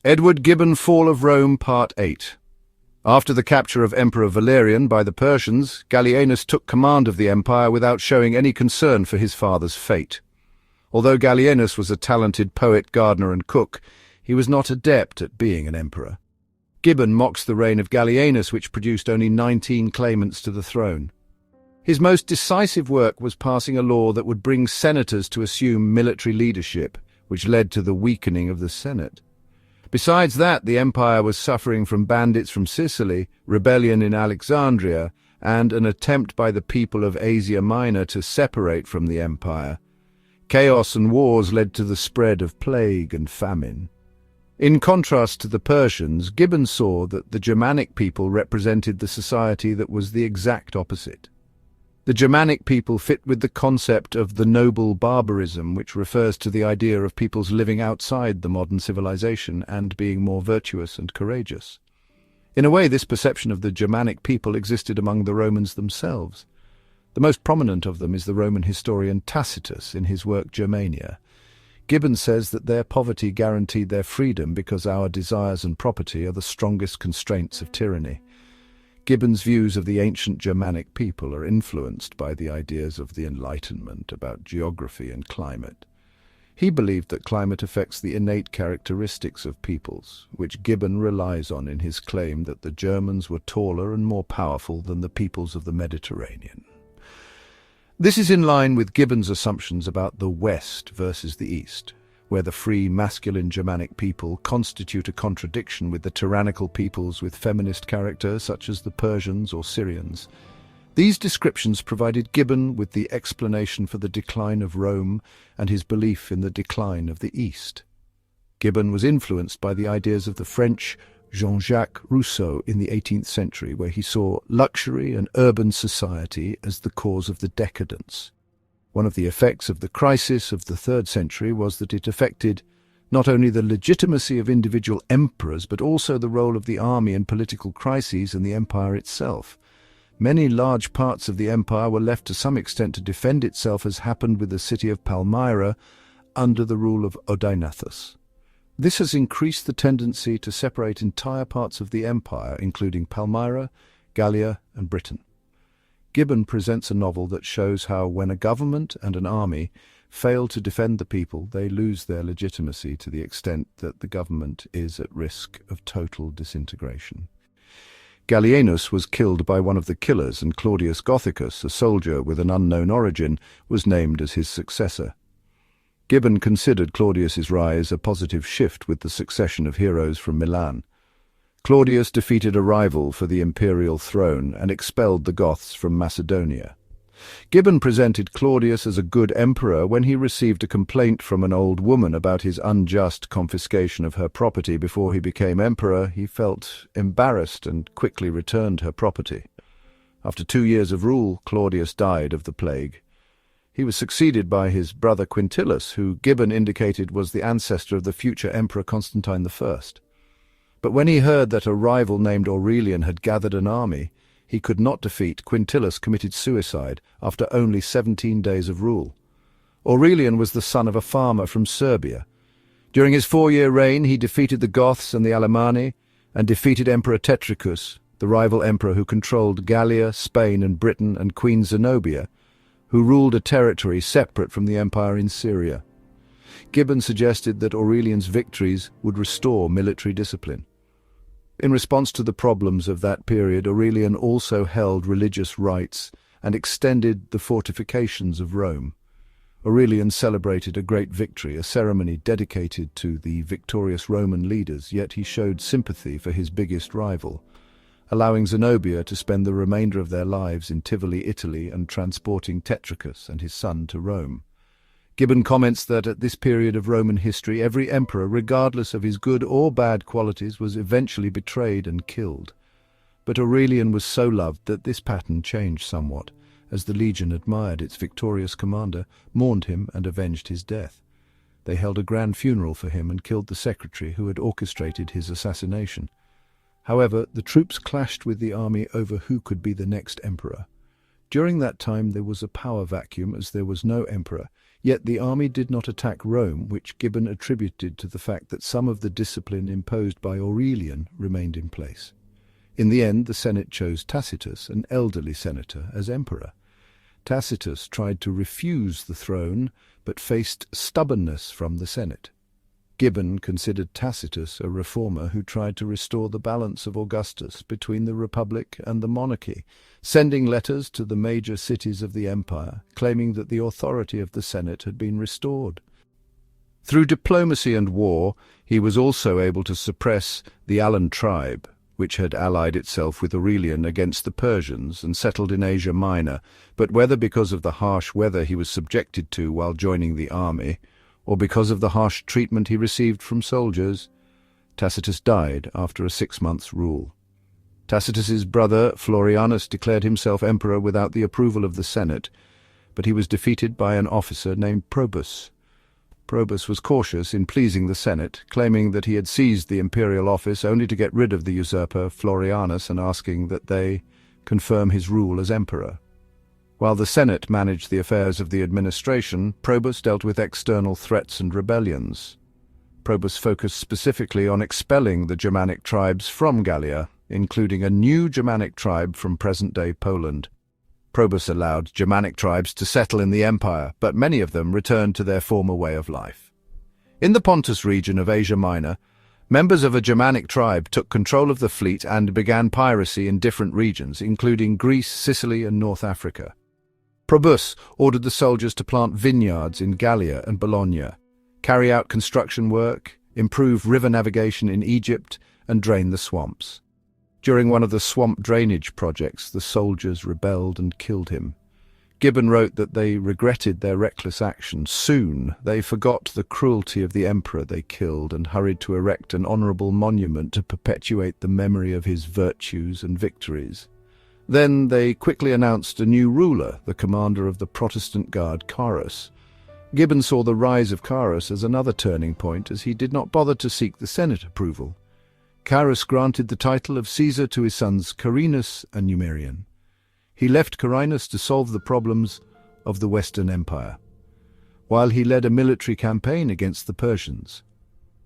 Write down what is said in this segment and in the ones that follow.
Edward Gibbon, Fall of Rome, Part 8. After the capture of Emperor Valerian by the Persians, Gallienus took command of the empire without showing any concern for his father's fate. Although Gallienus was a talented poet, gardener and cook, he was not adept at being an emperor. Gibbon mocks the reign of Gallienus, which produced only 19 claimants to the throne. His most decisive work was passing a law that would bring senators to assume military leadership, which led to the weakening of the Senate. Besides that, the empire was suffering from bandits from Sicily, rebellion in Alexandria, and an attempt by the people of Asia Minor to separate from the empire. Chaos and wars led to the spread of plague and famine. In contrast to the Persians, Gibbon saw that the Germanic people represented the society that was the exact opposite. The Germanic people fit with the concept of the noble barbarism, which refers to the idea of peoples living outside the modern civilization and being more virtuous and courageous. In a way, this perception of the Germanic people existed among the Romans themselves. The most prominent of them is the Roman historian Tacitus in his work Germania. Gibbon says that their poverty guaranteed their freedom because our desires and property are the strongest constraints of tyranny. Gibbon's views of the ancient Germanic people are influenced by the ideas of the Enlightenment about geography and climate. He believed that climate affects the innate characteristics of peoples, which Gibbon relies on in his claim that the Germans were taller and more powerful than the peoples of the Mediterranean. This is in line with Gibbon's assumptions about the West versus the East, where the free, masculine Germanic people constitute a contradiction with the tyrannical peoples with feminist character, such as the Persians or Syrians. These descriptions provided Gibbon with the explanation for the decline of Rome and his belief in the decline of the East. Gibbon was influenced by the ideas of the French Jean-Jacques Rousseau in the 18th century, where he saw luxury and urban society as the cause of the decadence. One of the effects of the crisis of the 3rd century was that it affected not only the legitimacy of individual emperors, but also the role of the army in political crises and the empire itself. Many large parts of the empire were left to some extent to defend itself, as happened with the city of Palmyra under the rule of Odaenathus. This has increased the tendency to separate entire parts of the empire, including Palmyra, Gallia, and Britain. Gibbon presents a novel that shows how, when a government and an army fail to defend the people, they lose their legitimacy to the extent that the government is at risk of total disintegration. Gallienus was killed by one of the killers, and Claudius Gothicus, a soldier with an unknown origin, was named as his successor. Gibbon considered Claudius's rise a positive shift with the succession of heroes from Milan. Claudius defeated a rival for the imperial throne and expelled the Goths from Macedonia. Gibbon presented Claudius as a good emperor when he received a complaint from an old woman about his unjust confiscation of her property before he became emperor. He felt embarrassed and quickly returned her property. After 2 years of rule, Claudius died of the plague. He was succeeded by his brother Quintillus, who Gibbon indicated was the ancestor of the future Emperor Constantine I. But when he heard that a rival named Aurelian had gathered an army he could not defeat, Quintillus committed suicide after only 17 days of rule. Aurelian was the son of a farmer from Serbia. During his 4-year reign he defeated the Goths and the Alemanni, and defeated Emperor Tetricus, the rival emperor who controlled Gallia, Spain and Britain, and Queen Zenobia, who ruled a territory separate from the empire in Syria. Gibbon suggested that Aurelian's victories would restore military discipline. In response to the problems of that period, Aurelian also held religious rites and extended the fortifications of Rome. Aurelian celebrated a great victory, a ceremony dedicated to the victorious Roman leaders, yet he showed sympathy for his biggest rival, allowing Zenobia to spend the remainder of their lives in Tivoli, Italy, and transporting Tetricus and his son to Rome. Gibbon comments that at this period of Roman history, every emperor, regardless of his good or bad qualities, was eventually betrayed and killed. But Aurelian was so loved that this pattern changed somewhat, as the legion admired its victorious commander, mourned him, and avenged his death. They held a grand funeral for him and killed the secretary who had orchestrated his assassination. However, the troops clashed with the army over who could be the next emperor. During that time there was a power vacuum, as there was no emperor, Yet the army did not attack Rome, which Gibbon attributed to the fact that some of the discipline imposed by Aurelian remained in place. In the end, the Senate chose Tacitus, an elderly senator, as emperor. Tacitus tried to refuse the throne, but faced stubbornness from the Senate. Gibbon considered Tacitus a reformer who tried to restore the balance of Augustus between the Republic and the monarchy, sending letters to the major cities of the empire, claiming that the authority of the Senate had been restored. Through diplomacy and war, he was also able to suppress the Alan tribe, which had allied itself with Aurelian against the Persians and settled in Asia Minor, but whether because of the harsh weather he was subjected to while joining the army, or because of the harsh treatment he received from soldiers, Tacitus died after a 6 months' rule. Tacitus's brother Florianus declared himself emperor without the approval of the Senate, but he was defeated by an officer named Probus. Probus was cautious in pleasing the Senate, claiming that he had seized the imperial office only to get rid of the usurper Florianus and asking that they confirm his rule as emperor. While the Senate managed the affairs of the administration, Probus dealt with external threats and rebellions. Probus focused specifically on expelling the Germanic tribes from Gallia, including a new Germanic tribe from present-day Poland. Probus allowed Germanic tribes to settle in the empire, but many of them returned to their former way of life. In the Pontus region of Asia Minor, members of a Germanic tribe took control of the fleet and began piracy in different regions, including Greece, Sicily, and North Africa. Probus ordered the soldiers to plant vineyards in Gallia and Bologna, carry out construction work, improve river navigation in Egypt, and drain the swamps. During one of the swamp drainage projects, the soldiers rebelled and killed him. Gibbon wrote that they regretted their reckless action. Soon they forgot the cruelty of the emperor they killed and hurried to erect an honorable monument to perpetuate the memory of his virtues and victories. Then they quickly announced a new ruler, the commander of the Protestant Guard, Carus. Gibbon saw the rise of Carus as another turning point, as he did not bother to seek the Senate approval. Carus granted the title of Caesar to his sons Carinus and Numerian. He left Carinus to solve the problems of the Western Empire, while he led a military campaign against the Persians.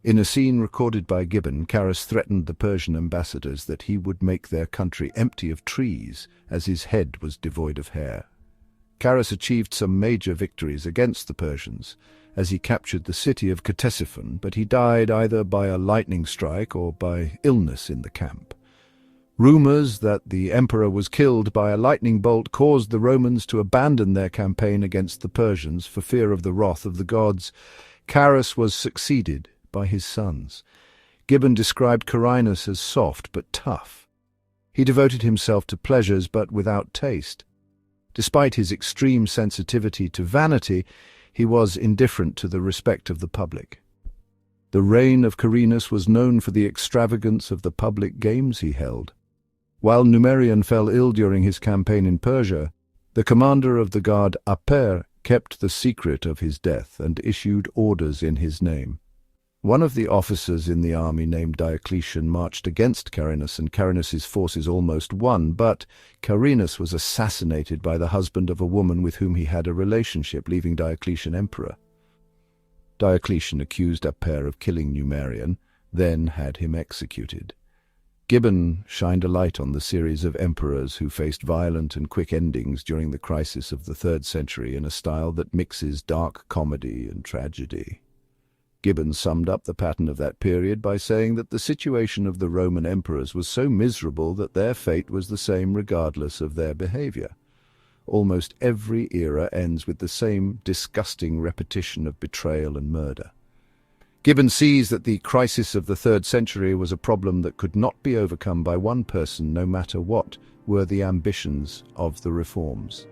In a scene recorded by Gibbon, Carus threatened the Persian ambassadors that he would make their country empty of trees, as his head was devoid of hair. Carus achieved some major victories against the Persians, as he captured the city of Ctesiphon, but he died either by a lightning strike or by illness in the camp. Rumors that the emperor was killed by a lightning bolt caused the Romans to abandon their campaign against the Persians for fear of the wrath of the gods. Carus was succeeded by his sons. Gibbon described Carinus as soft but tough. He devoted himself to pleasures but without taste. Despite his extreme sensitivity to vanity, he was indifferent to the respect of the public. The reign of Carinus was known for the extravagance of the public games he held. While Numerian fell ill during his campaign in Persia, the commander of the guard Aper kept the secret of his death and issued orders in his name. One of the officers in the army named Diocletian marched against Carinus, and Carinus's forces almost won, but Carinus was assassinated by the husband of a woman with whom he had a relationship, leaving Diocletian emperor. Diocletian accused Aper of killing Numerian, then had him executed. Gibbon shined a light on the series of emperors who faced violent and quick endings during the crisis of the 3rd century in a style that mixes dark comedy and tragedy. Gibbon summed up the pattern of that period by saying that the situation of the Roman emperors was so miserable that their fate was the same regardless of their behavior. Almost every era ends with the same disgusting repetition of betrayal and murder. Gibbon sees that the crisis of the 3rd century was a problem that could not be overcome by one person, no matter what were the ambitions of the reforms.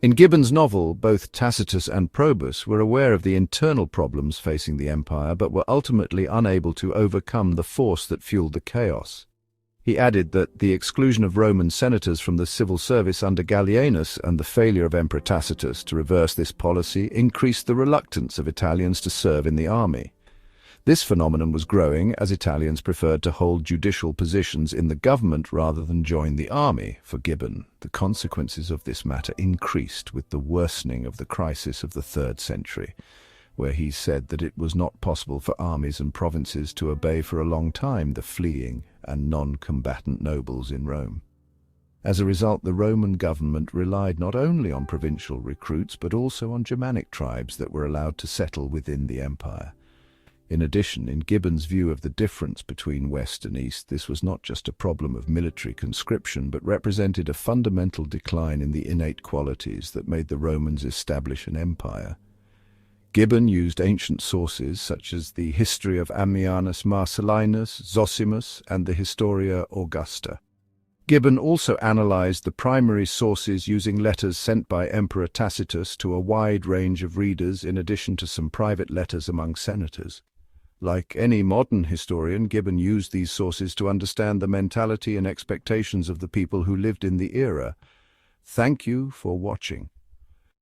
In Gibbon's novel, both Tacitus and Probus were aware of the internal problems facing the empire, but were ultimately unable to overcome the force that fueled the chaos. He added that the exclusion of Roman senators from the civil service under Gallienus and the failure of Emperor Tacitus to reverse this policy increased the reluctance of Italians to serve in the army. This phenomenon was growing as Italians preferred to hold judicial positions in the government rather than join the army. For Gibbon, the consequences of this matter increased with the worsening of the crisis of the 3rd century, where he said that it was not possible for armies and provinces to obey for a long time the fleeing and non-combatant nobles in Rome. As a result, the Roman government relied not only on provincial recruits but also on Germanic tribes that were allowed to settle within the empire. In addition, in Gibbon's view of the difference between West and East, this was not just a problem of military conscription, but represented a fundamental decline in the innate qualities that made the Romans establish an empire. Gibbon used ancient sources such as the history of Ammianus Marcellinus, Zosimus, and the Historia Augusta. Gibbon also analyzed the primary sources using letters sent by Emperor Tacitus to a wide range of readers, in addition to some private letters among senators. Like any modern historian, Gibbon used these sources to understand the mentality and expectations of the people who lived in the era. Thank you for watching.